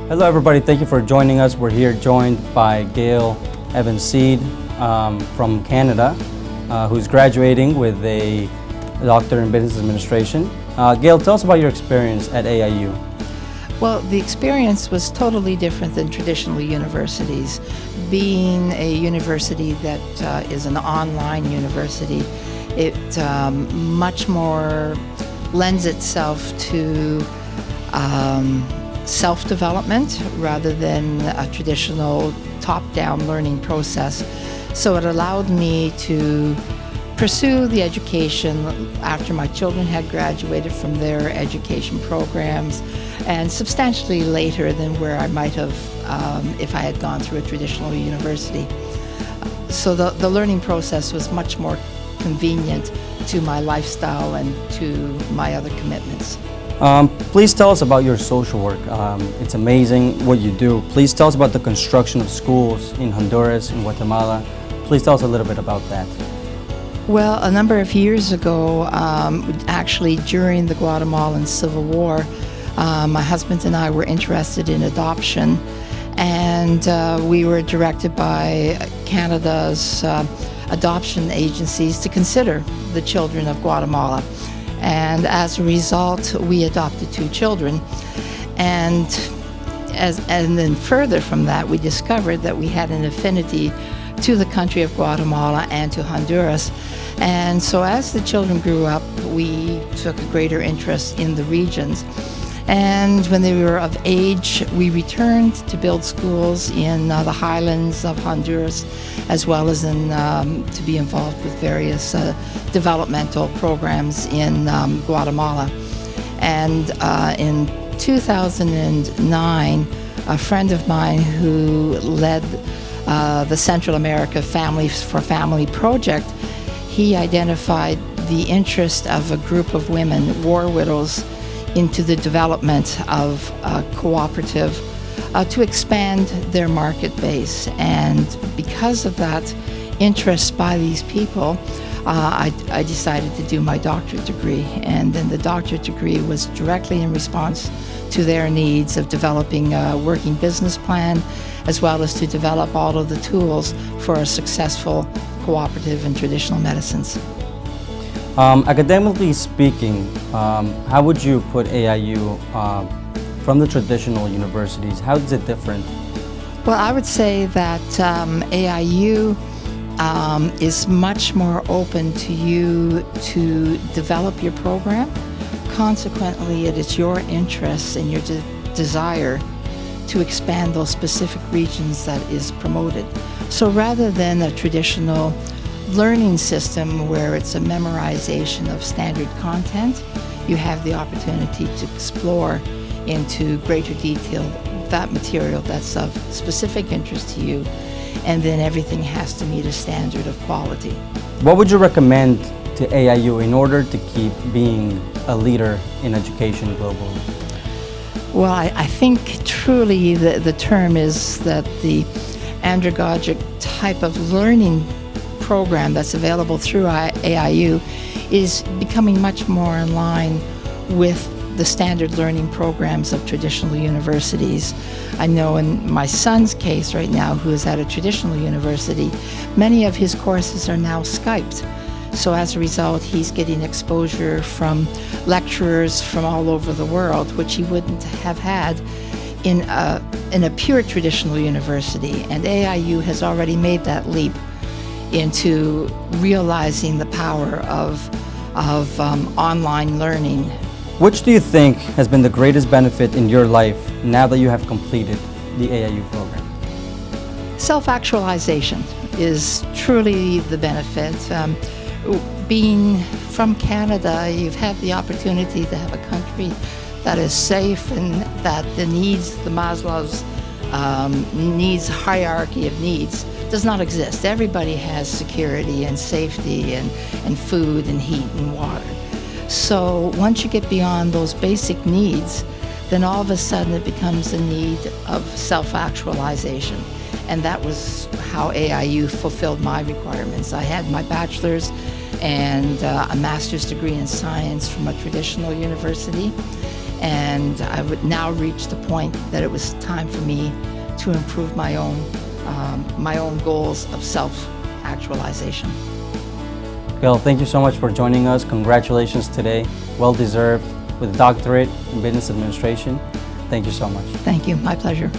Hello everybody, thank you for joining us. We're here joined by Gail Evans from Canada, who's graduating with a doctorate in business administration. Gail, tell us about your experience at AIU. Well, the experience was totally different than traditional universities. Being a university that is an online university, it much more lends itself to self-development rather than a traditional top-down learning process. So it allowed me to pursue the education after my children had graduated from their education programs, and substantially later than where I might have if I had gone through a traditional university. So the learning process was much more convenient to my lifestyle and to my other commitments. Please tell us about your social work. It's amazing what you do. Please tell us about the construction of schools in Honduras, in Guatemala. Please tell us a little bit about that. Well, a number of years ago, actually during the Guatemalan Civil War, my husband and I were interested in adoption, and we were directed by Canada's adoption agencies to consider the children of Guatemala. And as a result, we adopted 2 children. And then further from that, we discovered that we had an affinity to the country of Guatemala and to Honduras. And so as the children grew up, we took a greater interest in the regions. And when they were of age, we returned to build schools in the highlands of Honduras, as well as to be involved with various developmental programs in Guatemala. And in 2009, a friend of mine who led the Central America Families for Family project, he identified the interest of a group of women, war widows, into the development of a cooperative to expand their market base. And because of that interest by these people, I decided to do my doctorate degree. And then the doctorate degree was directly in response to their needs of developing a working business plan, as well as to develop all of the tools for a successful cooperative in traditional medicines. Academically speaking, how would you put AIU from the traditional universities? How is it different? Well, I would say that AIU is much more open to you to develop your program. Consequently, it is your interest and your desire to expand those specific regions that is promoted. So rather than a traditional learning system where it's a memorization of standard content, you have the opportunity to explore into greater detail that material that's of specific interest to you, and then everything has to meet a standard of quality. What would you recommend to AIU in order to keep being a leader in education globally? Well, I think truly the term is that the andragogic type of learning program that's available through AIU is becoming much more in line with the standard learning programs of traditional universities. I know in my son's case right now, who is at a traditional university, many of his courses are now Skyped. So as a result, he's getting exposure from lecturers from all over the world, which he wouldn't have had in a pure traditional university. And AIU has already made that leap into realizing the power of online learning. Which do you think has been the greatest benefit in your life now that you have completed the AIU program? Self-actualization is truly the benefit. Being from Canada, you've had the opportunity to have a country that is safe and that the Maslow's needs hierarchy of needs does not exist. Everybody has security and safety and food and heat and water. So once you get beyond those basic needs, then all of a sudden it becomes a need of self-actualization. And that was how AIU fulfilled my requirements. I had my bachelor's and a master's degree in science from a traditional university. and I would now reach the point that it was time for me to improve my own goals of self-actualization. Gail, thank you so much for joining us. Congratulations today. Well deserved with a doctorate in business administration. Thank you so much. Thank you. My pleasure.